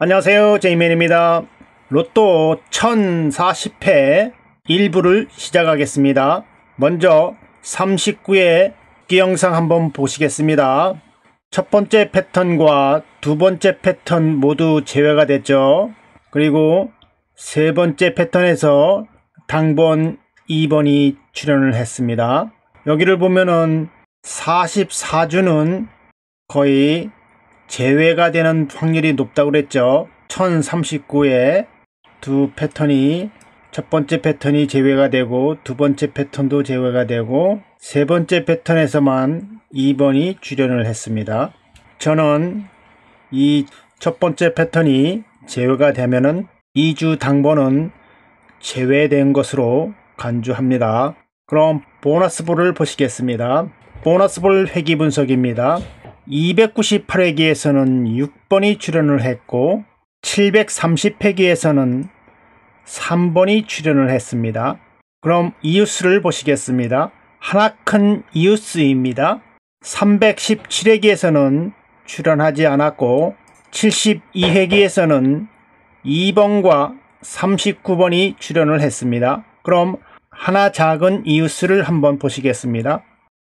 안녕하세요, 제이맨입니다. 로또 1040회 1부를 시작하겠습니다. 먼저 39회 영상 한번 보시겠습니다. 첫 번째 패턴과 두 번째 패턴 모두 제외가 됐죠. 그리고 세 번째 패턴에서 당번 2번이 출연을 했습니다. 여기를 보면은 44주는 거의 제외가 되는 확률이 높다고 그랬죠. 1039에 두 패턴이, 첫 번째 패턴이 제외가 되고 두 번째 패턴도 제외가 되고 세 번째 패턴에서만 2번이 출연을 했습니다. 저는 이 첫 번째 패턴이 제외가 되면은 2주 당번은 제외된 것으로 간주합니다. 그럼 보너스볼을 보시겠습니다. 보너스볼 회귀 분석입니다. 298회기에서는 6번이 출연을 했고 730회기에서는 3번이 출연을 했습니다. 그럼 이웃수를 보시겠습니다. 하나 큰 이웃수입니다. 317회기에서는 출연하지 않았고 72회기에서는 2번과 39번이 출연을 했습니다. 그럼 하나 작은 이웃수를 한번 보시겠습니다.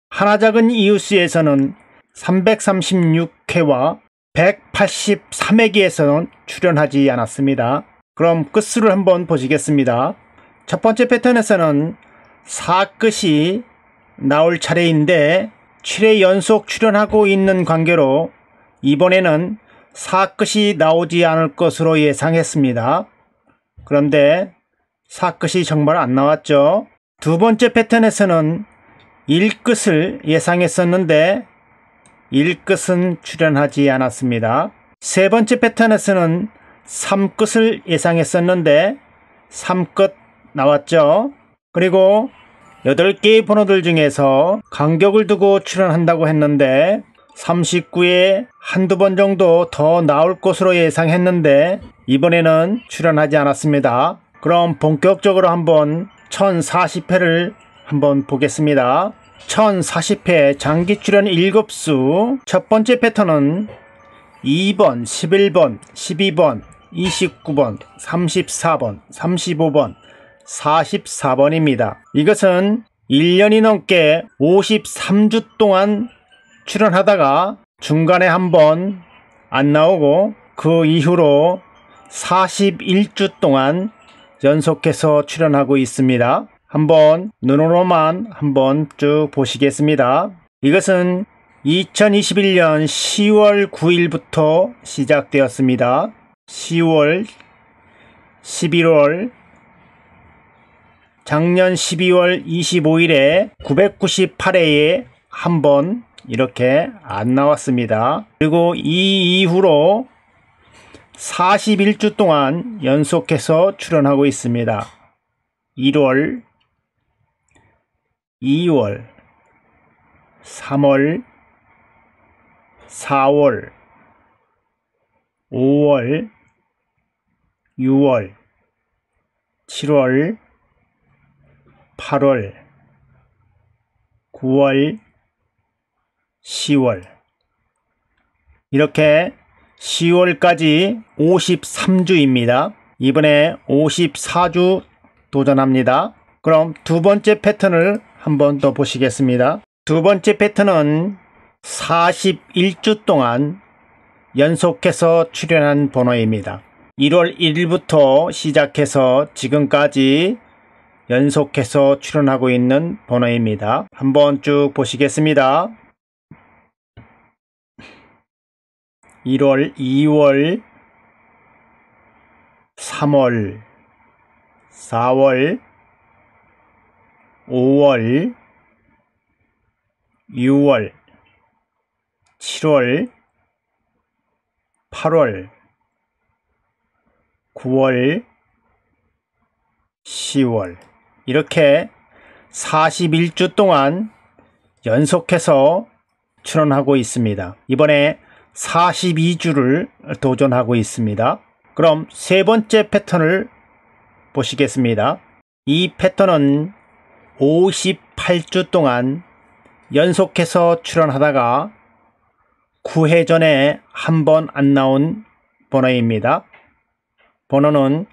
하나 작은 이웃수에서는 336회와 183회기에서는 출연하지 않았습니다. 그럼 끝수를 한번 보시겠습니다. 첫 번째 패턴에서는 4끝이 나올 차례인데 7회 연속 출연하고 있는 관계로 이번에는 4끝이 나오지 않을 것으로 예상했습니다. 그런데 4끝이 정말 안 나왔죠. 두 번째 패턴에서는 1끝을 예상했었는데 1끝은 출연하지 않았습니다. 세 번째 패턴에서는 3끝을 예상했었는데 3끝 나왔죠. 그리고 8개의 번호들 중에서 간격을 두고 출연한다고 했는데 39에 한두 번 정도 더 나올 것으로 예상했는데 이번에는 출연하지 않았습니다. 그럼 본격적으로 한번 1040회를 한번 보겠습니다. 1040회 장기 출연 7수 첫 번째 패턴은 2번, 11번, 12번, 29번, 34번, 35번, 44번입니다. 이것은 1년이 넘게 53주 동안 출연하다가 중간에 한번 안 나오고 그 이후로 41주 동안 연속해서 출연하고 있습니다. 한번 눈으로만 한번 쭉 보시겠습니다. 이것은 2021년 10월 9일부터 시작되었습니다. 10월, 11월, 작년 12월 25일에 998회에 한번 이렇게 안 나왔습니다. 그리고 이 이후로 41주 동안 연속해서 출연하고 있습니다. 1월, 2월, 3월, 4월, 5월, 6월, 7월, 8월, 9월, 10월 이렇게 10월까지 53주입니다. 이번에 54주 도전합니다. 그럼 두 번째 패턴을 한번 더 보시겠습니다. 두 번째 패턴은 41주 동안 연속해서 출연한 번호입니다. 1월 1일부터 시작해서 지금까지 연속해서 출연하고 있는 번호입니다. 한번 쭉 보시겠습니다. 1월, 2월, 3월, 4월, 5월, 6월, 7월, 8월, 9월, 10월 이렇게 41주 동안 연속해서 출연하고 있습니다. 이번에 42주를 도전하고 있습니다. 그럼 세 번째 패턴을 보시겠습니다. 이 패턴은 58주 동안 연속해서 출연하다가 9회 전에 한 번 안 나온 번호입니다. 번호는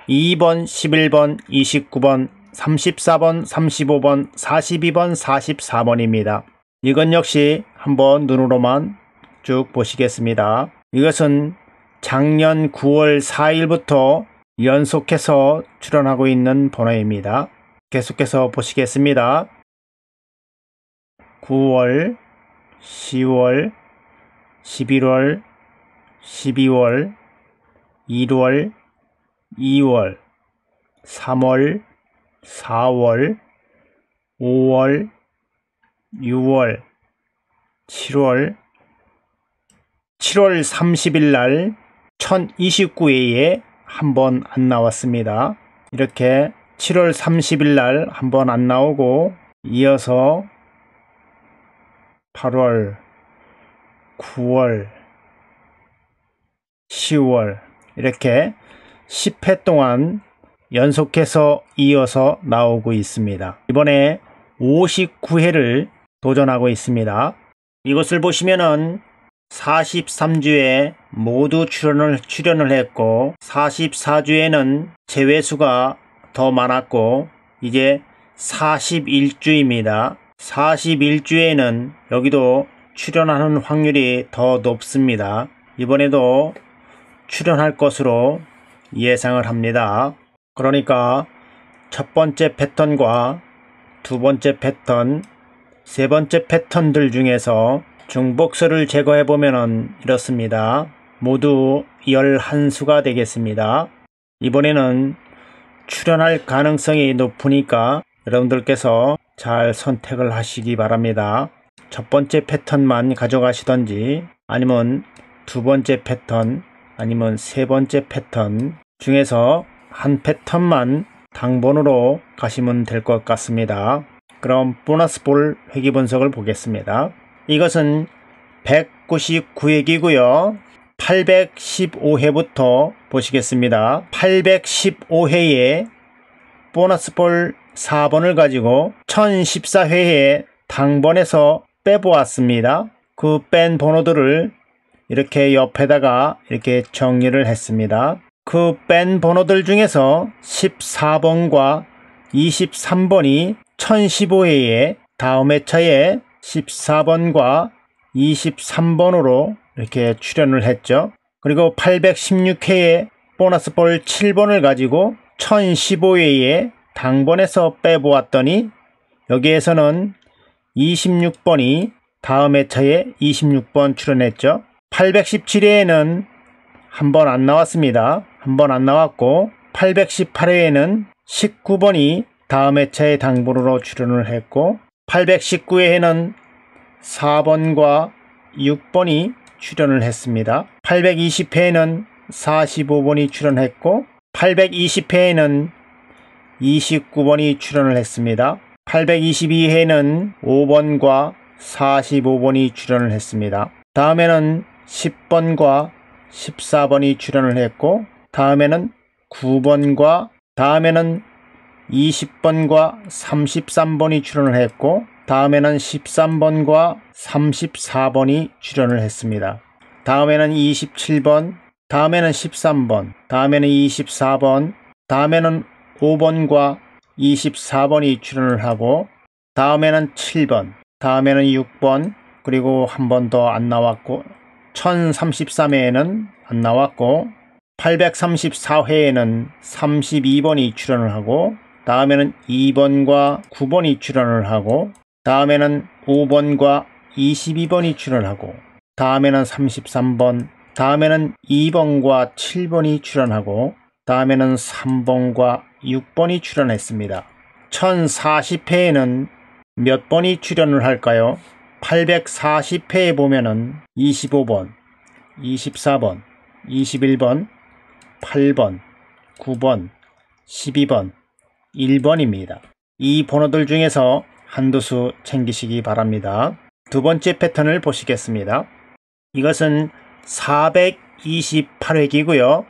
2번, 11번, 29번, 34번, 35번, 42번, 44번입니다. 이건 역시 한번 눈으로만 쭉 보시겠습니다. 이것은 작년 9월 4일부터 연속해서 출연하고 있는 번호입니다. 계속해서 보시겠습니다. 9월, 10월, 11월, 12월, 1월, 2월, 3월, 4월, 5월, 6월, 7월 30일 날 1029회에 한 번 안 나왔습니다. 이렇게 7월 30일 날 한 번 안 나오고 이어서 8월, 9월, 10월 이렇게 10회 동안 연속해서 이어서 나오고 있습니다. 이번에 59회를 도전하고 있습니다. 이것을 보시면은 43주에 모두 출연을 했고 44주에는 제외수가 더 많았고 이제 41주입니다. 41주에는 여기도 출연하는 확률이 더 높습니다. 이번에도 출연할 것으로 예상을 합니다. 그러니까 첫 번째 패턴과 두 번째 패턴, 세 번째 패턴들 중에서 중복수를 제거해 보면 이렇습니다. 모두 11수가 되겠습니다. 이번에는 출연할 가능성이 높으니까 여러분들께서 잘 선택을 하시기 바랍니다. 첫 번째 패턴만 가져가시던지 아니면 두 번째 패턴 아니면 세 번째 패턴 중에서 한 패턴만 당번으로 가시면 될 것 같습니다. 그럼 보너스 볼 회귀 분석을 보겠습니다. 이것은 199회기고요. 815회부터 보시겠습니다. 815회에 보너스 볼 4번을 가지고 1014회에 당번에서 빼보았습니다. 그 뺀 번호들을 이렇게 옆에다가 이렇게 정리를 했습니다. 그 뺀 번호들 중에서 14번과 23번이 1015회에 다음 회차에 14번과 23번으로 이렇게 출연을 했죠. 그리고 816회에 보너스 볼 7번을 가지고 1015회에 당번에서 빼보았더니 여기에서는 26번이 다음 회차에 26번 출연했죠. 817회에는 한 번 안 나왔습니다. 한 번 안 나왔고 818회에는 19번이 다음 회차에 당번으로 출연을 했고 819회에는 4번과 6번이 출연을 했습니다. 820회에는 45번이 출연했고 820회에는 29번이 출연을 했습니다. 822회에는 5번과 45번이 출연을 했습니다. 다음에는 10번과 14번이 출연을 했고 다음에는 9번과 다음에는 20번과 33번이 출연을 했고 다음에는 13번과 34번이 출연을 했습니다. 다음에는 27번, 다음에는 13번, 다음에는 24번, 다음에는 5번과 24번이 출연을 하고 다음에는 7번, 다음에는 6번, 그리고 한 번 더 안 나왔고 1033회에는 안 나왔고 834회에는 32번이 출연을 하고 다음에는 2번과 9번이 출연을 하고 다음에는 5번과 22번이 출연하고 다음에는 33번, 다음에는 2번과 7번이 출연하고 다음에는 3번과 6번이 출연했습니다. 1040회에는 몇 번이 출연을 할까요? 840회에 보면은 25번, 24번, 21번, 8번, 9번, 12번, 1번입니다. 이 번호들 중에서 한두 수 챙기시기 바랍니다. 두 번째 패턴을 보시겠습니다. 이것은 428회기고요.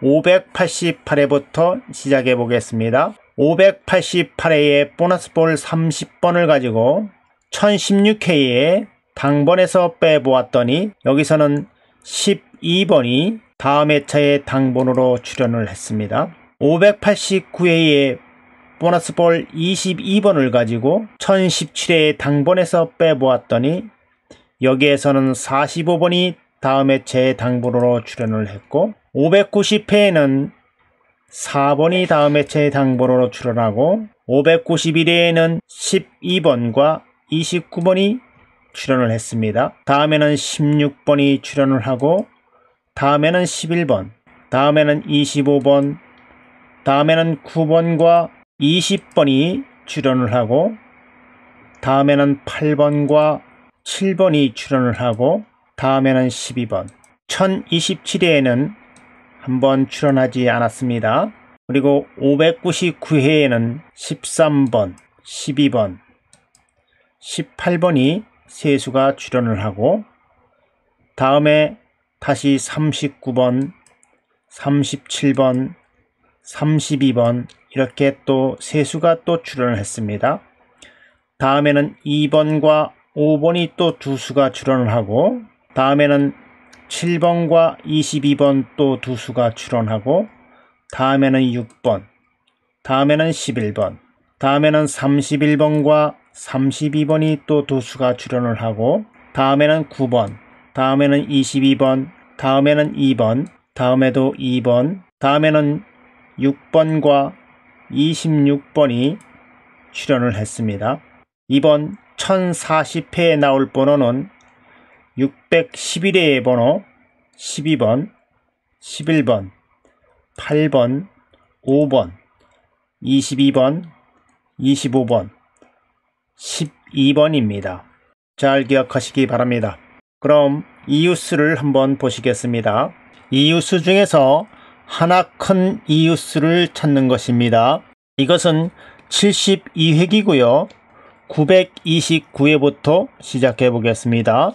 588회부터 시작해 보겠습니다. 588회에 보너스 볼 30번을 가지고 1016회에 당번에서 빼보았더니 여기서는 12번이 다음 회차의 당번으로 출연을 했습니다. 589회에 보너스볼 22번을 가지고 1017회의 당번에서 빼보았더니 여기에서는 45번이 다음 회차의 당번으로 출연을 했고 590회에는 4번이 다음 회차의 당번으로 출연하고 591회에는 12번과 29번이 출연을 했습니다. 다음에는 16번이 출연을 하고 다음에는 11번, 다음에는 25번, 다음에는 9번과 20번이 출연을 하고 다음에는 8번과 7번이 출연을 하고 다음에는 12번. 1027회에는 한번 출연하지 않았습니다. 그리고 599회에는 13번, 12번, 18번이 세수가 출연을 하고 다음에 다시 39번, 37번, 32번 이렇게 또 세수가 또 출연을 했습니다. 다음에는 2번과 5번이 또 두 수가 출연을 하고 다음에는 7번과 22번 또 두 수가 출연하고 다음에는 6번, 다음에는 11번, 다음에는 31번과 32번이 또 두 수가 출연을 하고 다음에는 9번, 다음에는 22번, 다음에는 2번, 다음에도 2번, 다음에는 6번과 26번이 출연을 했습니다. 이번 1040회에 나올 번호는 611회의 번호 12번, 11번, 8번, 5번, 22번, 25번, 12번입니다. 잘 기억하시기 바랍니다. 그럼 이웃수를 한번 보시겠습니다. 이웃수 중에서 하나 큰 이웃수를 찾는 것입니다. 이것은 72회기고요. 929회부터 시작해 보겠습니다.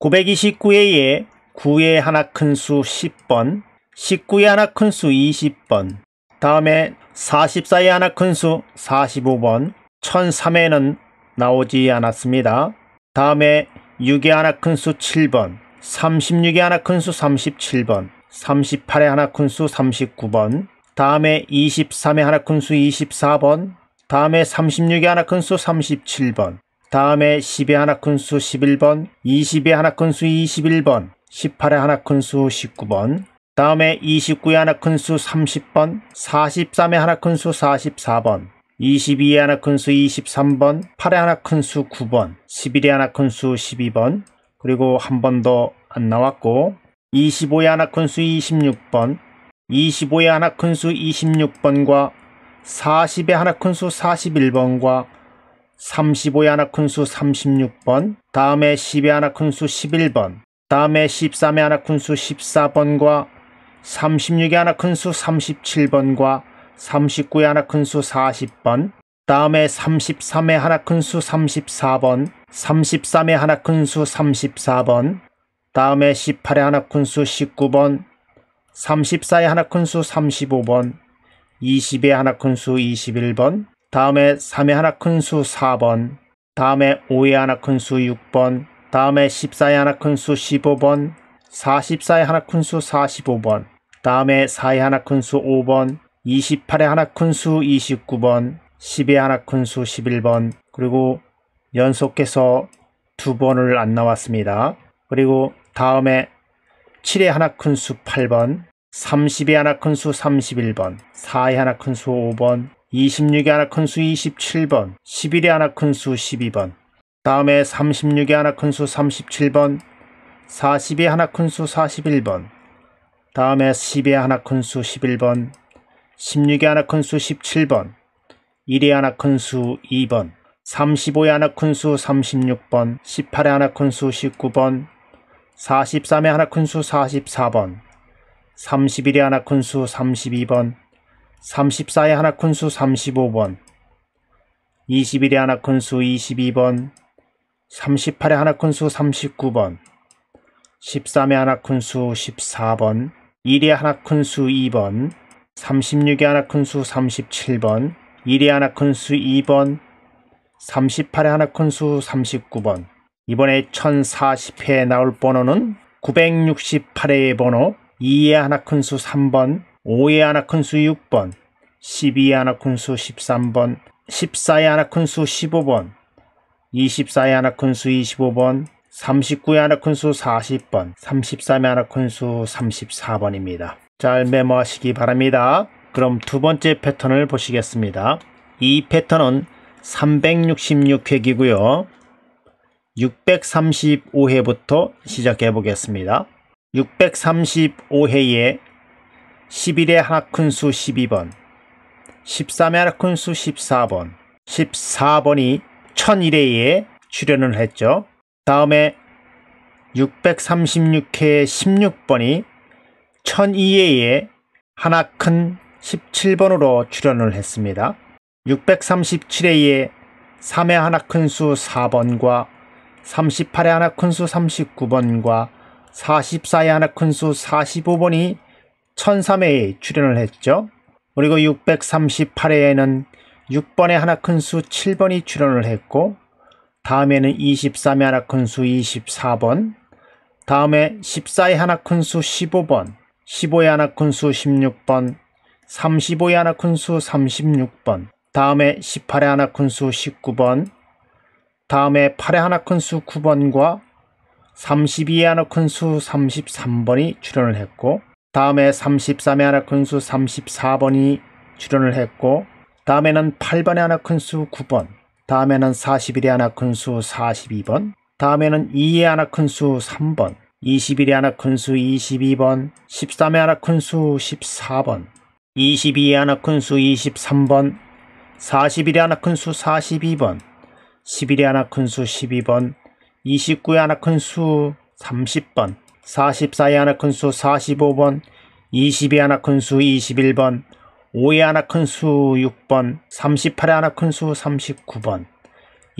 929회에 9의 하나 큰 수 10번, 19의 하나 큰 수 20번, 다음에 44의 하나 큰 수 45번, 1003회는 나오지 않았습니다. 다음에 6의 하나 큰 수 7번, 36의 하나 큰 수 37번, 38의 하나 큰 수 39번, 다음에 23의 하나 큰 수 24번, 다음에 36의 하나 큰 수 37번, 다음에 10의 하나 큰 수 11번, 20의 하나 큰 수 21번, 18의 하나 큰 수 19번, 다음에 29의 하나 큰 수 30번, 43의 하나 큰 수 44번, 22의 하나 큰 수 23번, 8의 하나 큰 수 9번, 11의 하나 큰 수 12번, 그리고 한 번 더 안 나왔고 25의 하나 큰 수 26번, 25의 하나 큰 수 26번과 40의 하나 큰 수 41번과 35의 하나 큰 수 36번, 다음에 10의 하나 큰 수 11번, 다음에 13의 하나 큰 수 14번과 36의 하나 큰 수 37번과 39의 하나 큰 수 40번, 다음에 33의 하나 큰 수 34번, 33의 하나 큰 수 34번, 다음에 18의 하나 큰 수 19번, 34의 하나 큰 수 35번, 20의 하나 큰 수 21번, 다음에 3의 하나 큰 수 4번, 다음에 5의 하나 큰 수 6번, 다음에 14의 하나 큰 수 15번, 44의 하나 큰 수 45번, 다음에 4의 하나 큰 수 5번, 28의 하나 큰 수 29번, 10의 하나 큰 수 11번, 그리고 연속해서 두 번을 안 나왔습니다. 그리고 다음에 7의 하나 큰 수 8번, 30의 하나 큰 수 31번, 4의 하나 큰 수 5번, 26의 하나 큰 수 27번, 11의 하나 큰 수 12번, 다음에 36의 하나 큰 수 37번, 40의 하나 큰 수 41번, 다음에 10의 하나 큰 수 11번, 16의 하나 큰 수 17번, 1의 하나 큰 수 2번, 35의 하나 큰 수 36번, 18의 하나 큰 수 19번, 43의 하나 큰 수 44번, 31의 하나 큰 수 32번, 34의 하나 큰 수 35번, 21의 하나 큰 수 22번, 38의 하나 큰 수 39번, 13의 하나 큰 수 14번, 1의 하나 큰 수 2번, 36의 하나 큰 수 37번, 1의 하나 큰 수 2번, 38의 하나 큰 수 39번. 이번에 1040회에 나올 번호는 968회의 번호 2의 하나 큰 수 3번, 5의 하나 큰 수 6번, 12의 하나 큰 수 13번, 14의 하나 큰 수 15번, 24의 하나 큰 수 25번, 39의 하나 큰 수 40번, 33의 하나 큰 수 34번입니다. 잘 메모하시기 바랍니다. 그럼 두 번째 패턴을 보시겠습니다. 이 패턴은 366획이고요. 635회부터 시작해 보겠습니다. 635회에 11의 하나 큰 수 12번, 13의 하나 큰 수 14번, 14번이 1001회에 출연을 했죠. 다음에 636회에 16번이 1002회에 하나 큰 17번으로 출연을 했습니다. 637회에 3의 하나 큰 수 4번과 38의 하나 큰 수 39번과 44의 하나 큰 수 45번이 1003회에 출연을 했죠. 그리고 638회에는 6번의 하나 큰 수 7번이 출연을 했고, 다음에는 23의 하나 큰 수 24번, 다음에 14의 하나 큰 수 15번, 15의 하나 큰 수 16번, 35의 하나 큰 수 36번, 다음에 18의 하나 큰 수 19번, 다음에 8의 하나 큰 수 9번과 32의 하나 큰 수 33번이 출연을 했고, 다음에 33의 하나 큰 수 34번이 출연을 했고, 다음에는 8번의 하나 큰 수 9번, 다음에는 41의 하나 큰 수 42번, 다음에는 2의 하나 큰 수 3번, 21의 하나 큰 수 22번, 13의 하나 큰 수 14번, 22의 하나 큰 수 23번, 41의 하나 큰 수 42번, 11의 하나 큰 수 12번, 29의 하나 큰 수 30번, 44의 하나 큰 수 45번, 20의 하나 큰 수 21번, 5의 하나 큰 수 6번, 38의 하나 큰 수 39번,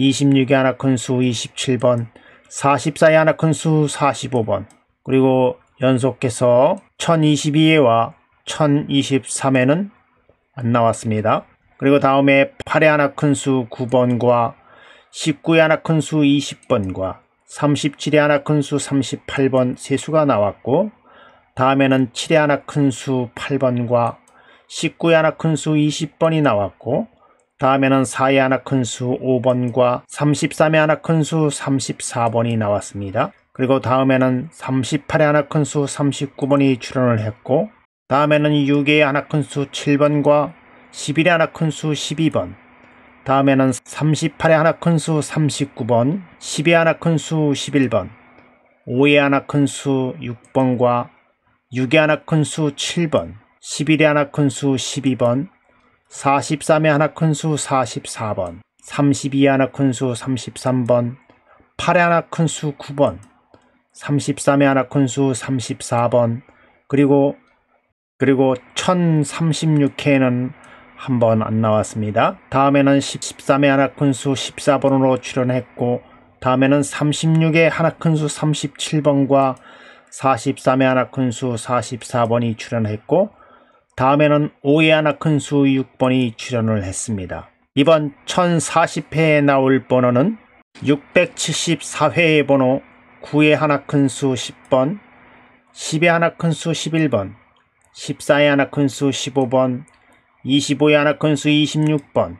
26의 하나 큰 수 27번, 44의 하나 큰 수 45번, 그리고 연속해서 1022회와 1023회는 안 나왔습니다. 그리고 다음에 8의 하나 큰 수 9번과 19의 하나 큰 수 20번과 37의 하나 큰 수 38번 세 수가 나왔고, 다음에는 7의 하나 큰 수 8번과 19의 하나 큰 수 20번이 나왔고, 다음에는 4의 하나 큰 수 5번과 33의 하나 큰 수 34번이 나왔습니다. 그리고 다음에는 38의 하나 큰 수 39번이 출연을 했고, 다음에는 6의 하나 큰 수 7번과 11의 하나 큰 수 12번, 다음에는 38의 하나 큰 수 39번, 10의 하나 큰 수 11번, 5의 하나 큰 수 6번과 6의 하나 큰 수 7번, 11의 하나 큰 수 12번, 43의 하나 큰 수 44번, 32의 하나 큰 수 33번, 8의 하나 큰 수 9번, 33의 하나 큰 수 34번, 그리고 1036회에는 한 번 안 나왔습니다. 다음에는 13의 하나 큰 수 14번으로 출연했고, 다음에는 36의 하나 큰 수 37번과 43의 하나 큰 수 44번이 출연했고, 다음에는 5의 하나 큰 수 6번이 출연을 했습니다. 이번 1040회에 나올 번호는 674회의 번호 9의 하나 큰 수 10번, 10의 하나 큰 수 11번, 14의 하나 큰 수 15번, 25의 하나 큰 수 26번,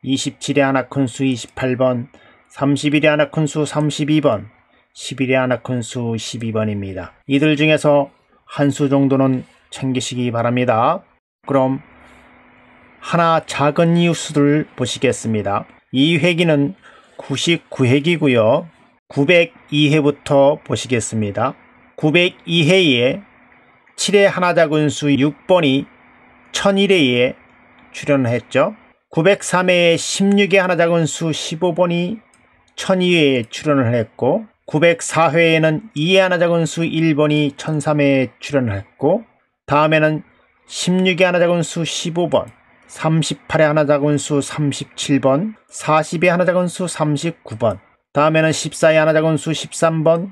27의 하나 큰 수 28번, 31의 하나 큰 수 32번, 11의 하나 큰 수 12번입니다. 이들 중에서 한 수 정도는 챙기시기 바랍니다. 그럼 하나 작은 이웃수를 보시겠습니다. 이 회기는 99회기고요. 902회부터 보시겠습니다. 902회에 7의 하나 작은 수 6번이 1001회에 출연했죠. 903회에 16의 하나 작은 수 15번이 1002회에 출연을 했고, 904회에는 2의 하나 작은 수 1번이 1003회에 출연을 했고, 다음에는 16의 하나 작은 수 15번, 38의 하나 작은 수 37번, 40의 하나 작은 수 39번, 다음에는 14의 하나 작은 수 13번,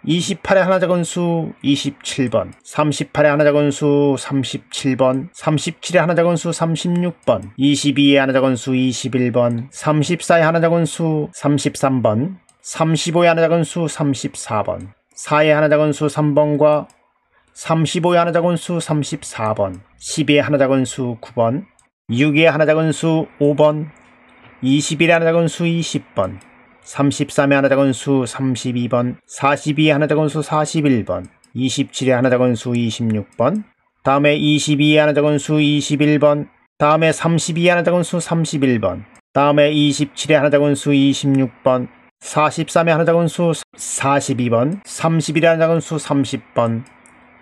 28의 하나 작은 수 27번, 38의 하나 작은 수 37번, 37의 하나 작은 수 36번, 22의 하나 작은 수 21번, 34의 하나 작은 수 33번, 35의 하나 작은 수 34번, 4의 하나 작은 수 3번과 35의 하나 작은 수 34번, 10의 하나 작은 수 9번, 6의 하나 작은 수 5번, 21의 하나 작은 수 20번, 33의 하나 작은 수 32번, 42의 하나 작은 수 41번, 27의 하나 작은 수 26번, 다음에 22의 하나 작은 수 21번, 다음에 32의 하나 작은 수 31번, 다음에 27의 하나 작은 수 26번, 43의 하나 작은 수 42번, 31의 하나 작은 수 30번,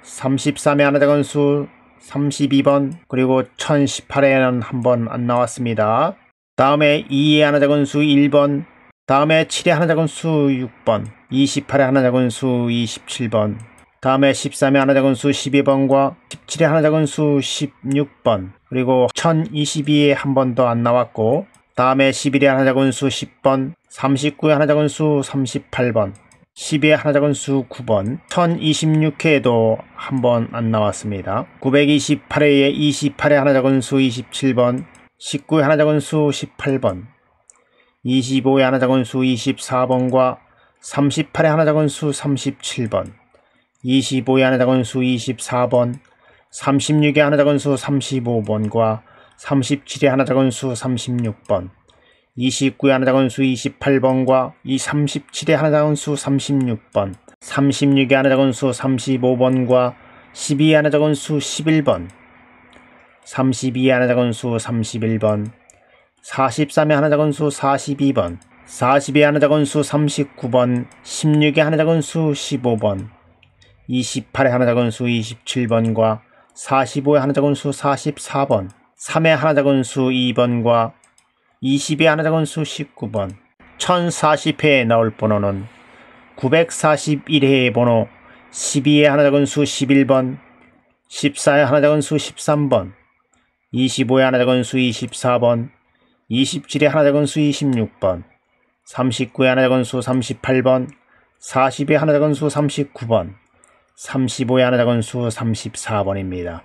33의 하나 작은 수 32번, 그리고 1018에는 한 번 안 나왔습니다. 다음에 2의 하나 작은 수 1번, 다음에 7의 하나 작은 수 6번, 28의 하나 작은 수 27번, 다음에 13의 하나 작은 수 12번과 17의 하나 작은 수 16번, 그리고 1022에 한 번 더 안 나왔고, 다음에 11의 하나 작은 수 10번, 39의 하나 작은 수 38번, 12의 하나 작은 수 9번, 1026회에도 한 번 안 나왔습니다. 928회에 28의 하나 작은 수 27번, 19의 하나 작은 수 18번, 25의 하나 작은 수 24번과 38의 하나 작은 수 37번, 25의 하나 작은 수 24번, 36의 하나 작은 수 35번과 37의 하나 작은 수 36번, 29의 하나 작은 수 28번과 37의 하나 작은 수 36번, 36의 하나 작은 수 35번과 12의 하나 작은 수 11번, 32의 하나 작은 수 31번, 43의 하나 작은 수 42번, 40의 하나 작은 수 39번, 16의 하나 작은 수 15번, 28의 하나 작은 수 27번과 45의 하나 작은 수 44번, 3의 하나 작은 수 2번과 20의 하나 작은 수 19번, 1040회에 나올 번호는 941회의 번호 12의 하나 작은 수 11번, 14의 하나 작은 수 13번, 25의 하나 작은 수 24번, 27의 하나 작은 수 26번, 39의 하나 작은 수 38번, 40의 하나 작은 수 39번, 35의 하나 작은 수 34번입니다.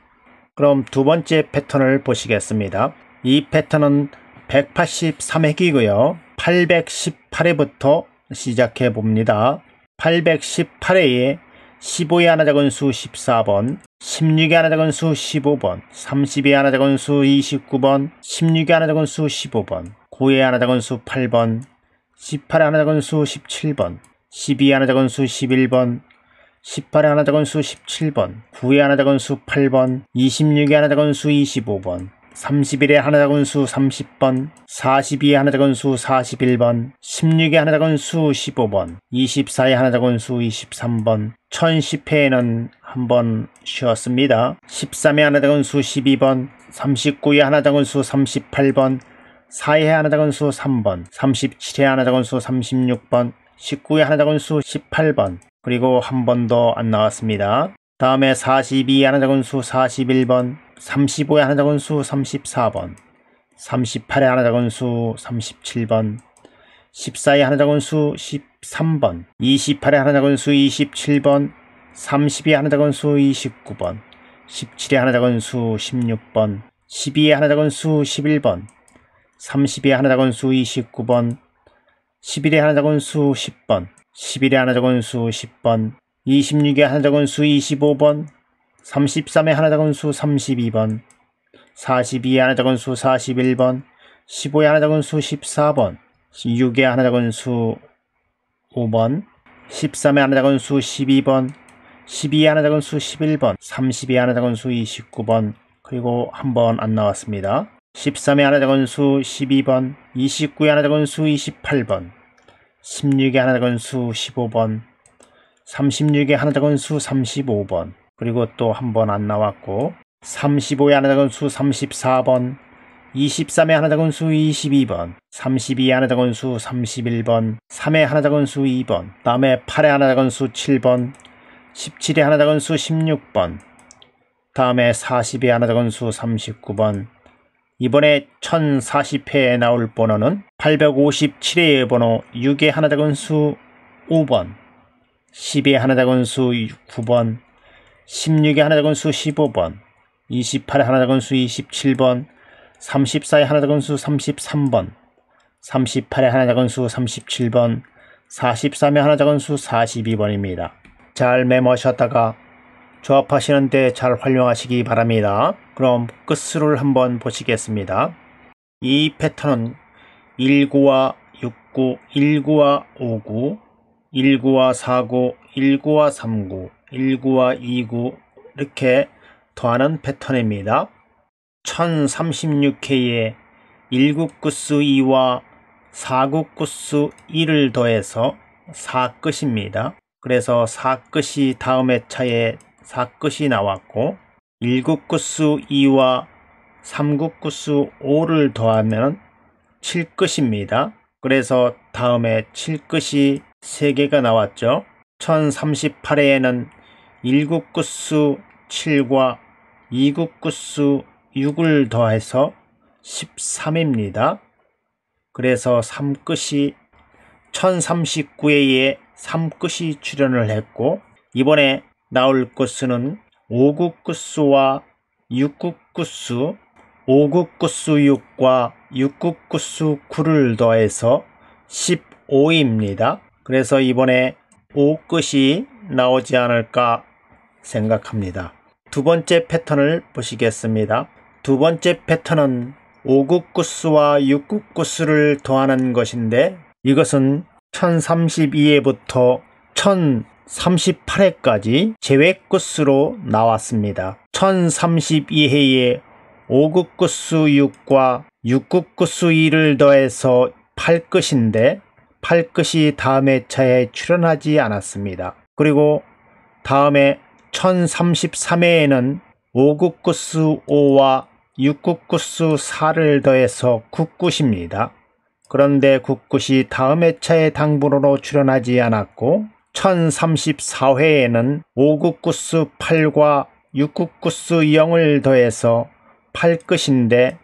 그럼 두 번째 패턴을 보시겠습니다. 이 패턴은 183회이고요. 818회부터 시작해 봅니다. 818회에 15의 하나 작은 수 14번, 16의 하나 작은 수 15번, 30의 하나 작은 수 29번, 16의 하나 작은 수 15번, 9의 하나 작은 수 8번, 18의 하나 작은 수 17번, 12의 하나 작은 수 11번, 18의 하나 작은 수 17번, 9의 하나 작은 수 8번, 26의 하나 작은 수 25번, 31의 하나 작은 수 30번, 42의 하나 작은 수 41번, 16의 하나 작은 수 15번, 24의 하나 작은 수 23번, 1010회에는 한 번 쉬었습니다. 13의 하나 작은 수 12번, 39의 하나 작은 수 38번, 4의 하나 작은 수 3번, 37의 하나 작은 수 36번, 19의 하나 작은 수 18번, 그리고 한 번 더 안 나왔습니다. 다음에 42의 하나 작은 수 41번, 35의 하나 작은 수 34번, 38의 하나 작은 수 37번, 14의 하나 작은 수 13번, 28의 하나 작은 수 27번, 30의 하나 작은 수 29번, 17의 하나 작은 수 16번, 12의 하나 작은 수 11번, 30의 하나 작은 수 29번, 11의 하나 작은 수 10번, 11의 하나 작은 수 10번, 26의 하나 작은 수 25번, 33의 하나 작은 수 32번, 42의 하나 작은 수 41번, 15의 하나 작은 수 14번, 6의 하나 작은 수 5번, 13의 하나 작은 수 12번, 12의 하나 작은 수 11번, 30의 하나 작은 수 29번, 그리고 한 번 안 나왔습니다. 13의 하나 작은 수 12번, 29의 하나 작은 수 28번, 16의 하나 작은 수 15번, 36의 하나 작은 수 35번, 그리고 또 한 번 안 나왔고, 35의 하나 작은 수 34번, 23의 하나 작은 수 22번, 32의 하나 작은 수 31번, 3의 하나 작은 수 2번, 다음에 8의 하나 작은 수 7번, 17의 하나 작은 수 16번, 다음에 40의 하나 작은 수 39번, 이번에 1040회에 나올 번호는 857회의 번호 6의 하나 작은 수 5번, 10의 하나 작은 수 9번, 16의 하나 작은 수 15번, 28의 하나 작은 수 27번, 34의 하나 작은 수 33번, 38의 하나 작은 수 37번, 43의 하나 작은 수 42번입니다. 잘 메모하셨다가 조합하시는데 잘 활용하시기 바랍니다. 그럼 끝수를 한번 보시겠습니다. 이 패턴은 19와 69, 19와 59, 19와 49, 19와 39, 19와 29 이렇게 더하는 패턴입니다. 1036회에 1국구수 2와 4국구수 1을 더해서 4끝입니다. 그래서 4끝이 다음 회차에 4끝이 나왔고 1국구수 2와 3국구수 5를 더하면 7끝입니다. 그래서 다음에 7끝이 3개가 나왔죠. 1038회에는 1국구수 7과 2국구수 6을 더해서 13입니다. 그래서 3끝이 1039회에 3끝이 출현을 했고 이번에 나올 끝수는 5국구수와 6국구수, 5국구수 6과 6국구수 9를 더해서 15입니다. 그래서 이번에 5끝이 나오지 않을까 생각합니다. 두 번째 패턴을 보시겠습니다. 두 번째 패턴은 5국구수와 6국구수를 더하는 것인데 이것은 1032회부터 1038회까지 제외끝수로 나왔습니다. 1032회에 5국구수 6과 6국구수 2를 더해서 8끝인데 8끝이 다음 회차에 출현하지 않았습니다. 그리고 다음에 1033회에는 5국구수 5와 6국구수 4를 더해서 9끝입니다. 그런데 9끝이 다음 회차의 당분으로 출현하지 않았고 1034회에는 5국구수 8과 6국구수 0을 더해서 8끝인데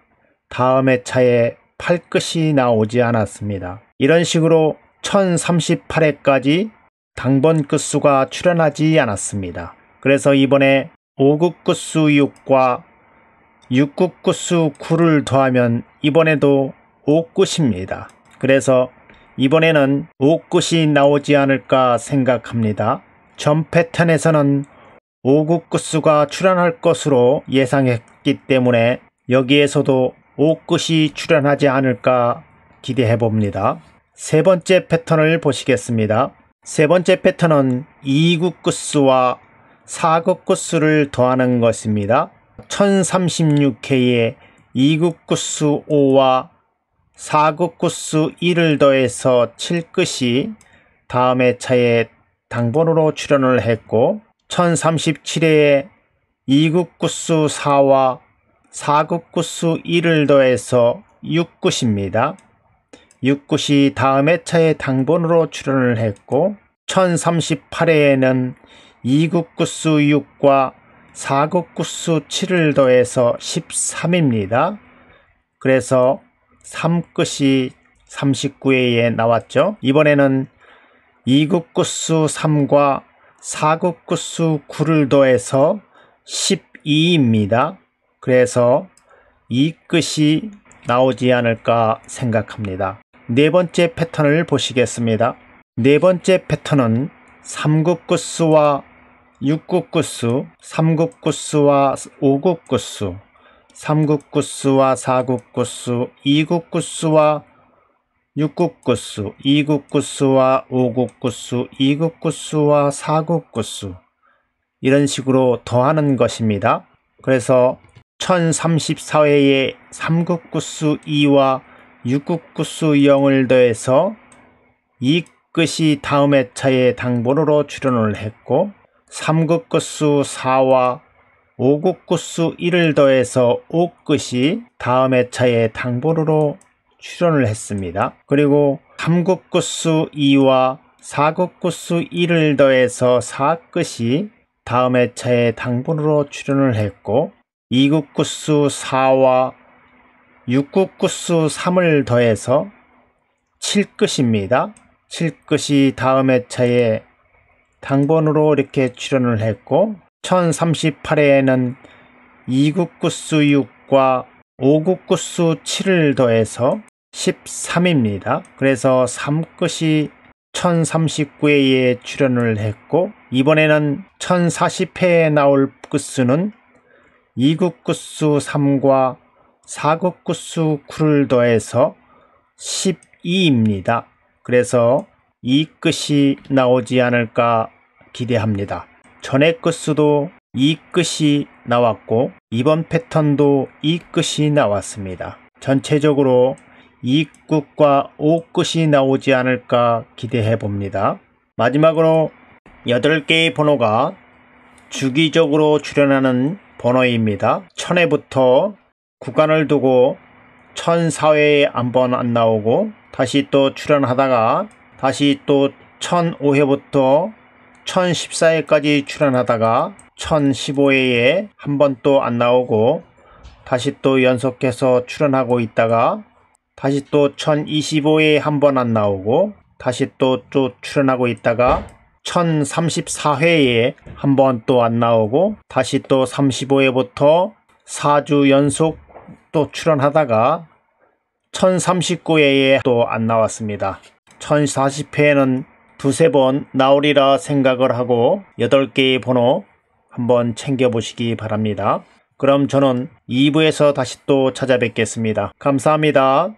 다음 회차에 8끝이 나오지 않았습니다. 이런 식으로 1038회까지 당번 끝수가 출현하지 않았습니다. 그래서 이번에 5국구수 6과 6국구수 9를 더하면 이번에도 5끝입니다. 그래서 이번에는 5끝이 나오지 않을까 생각합니다. 전 패턴에서는 5국구수가 출현할 것으로 예상했기 때문에 여기에서도 5끝이 출현하지 않을까 기대해 봅니다. 세 번째 패턴을 보시겠습니다. 세 번째 패턴은 2국구수와 4국구수를 더하는 것입니다. 1036회에 2국구수 5와 4국구수 1을 더해서 7끝이 다음 회차에 당번으로 출현을 했고 1037회에 2국구수 4와 4국구수 1을 더해서 6끝입니다. 6끝이 다음 회차에 당번으로 출현을 했고 1038회에는 2국구수 6과 4국구수 7을 더해서 13입니다. 그래서 3끝이 39회에 나왔죠. 이번에는 2국구수 3과 4국구수 9를 더해서 12입니다. 그래서 2끝이 나오지 않을까 생각합니다. 네 번째 패턴을 보시겠습니다. 네 번째 패턴은 3국구수와 6국구수, 3국구수와 5국구수, 3국구수와 4국구수, 2국구수와 6국구수, 2국구수와 5국구수, 2국구수와 4국구수 이런 식으로 더하는 것입니다. 그래서 1034회에 3국구수 2와 6국구수 0을 더해서 2끝이 다음 회차에 당번으로 출현을 했고 3국구수 4와 5국구수 1을 더해서 5끝이 다음 회차에 당번으로 출현을 했습니다. 그리고 3국구수 2와 4국구수 1을 더해서 4끝이 다음 회차에 당번으로 출현을 했고 2국구수 4와 6국구수 3을 더해서 7끝입니다. 7끝이 다음 회차에 당번으로 이렇게 출현을 했고 1038회에는 2국구수 6과 5국구수 7을 더해서 13입니다. 그래서 3끝이 1039회에 출연을 했고 이번에는 1040회에 나올 끝수는 2국 끝수 3과 4국 끝수 9를 더해서 12입니다. 그래서 이 끝이 나오지 않을까 기대합니다. 전의 끝수도 이 끝이 나왔고 이번 패턴도 이 끝이 나왔습니다. 전체적으로 이 끝과 5끝이 나오지 않을까 기대해 봅니다. 마지막으로 8개의 번호가 주기적으로 출현하는 번호입니다. 1000회부터 구간을 두고 1004회에 한 번 안 나오고 다시 또 출연하다가 다시 또 1005회부터 1014회까지 출연하다가 1015회에 한 번 또 안 나오고 다시 또 연속해서 출연하고 있다가 다시 또 1025회에 한 번 안 나오고 다시 또 출연하고 있다가 1034회에 한 번 또 안 나오고 다시 또 35회부터 4주 연속 또 출연하다가 1039회에 또 안 나왔습니다. 1040회에는 두세 번 나오리라 생각을 하고 8개의 번호 한번 챙겨보시기 바랍니다. 그럼 저는 2부에서 다시 또 찾아뵙겠습니다. 감사합니다.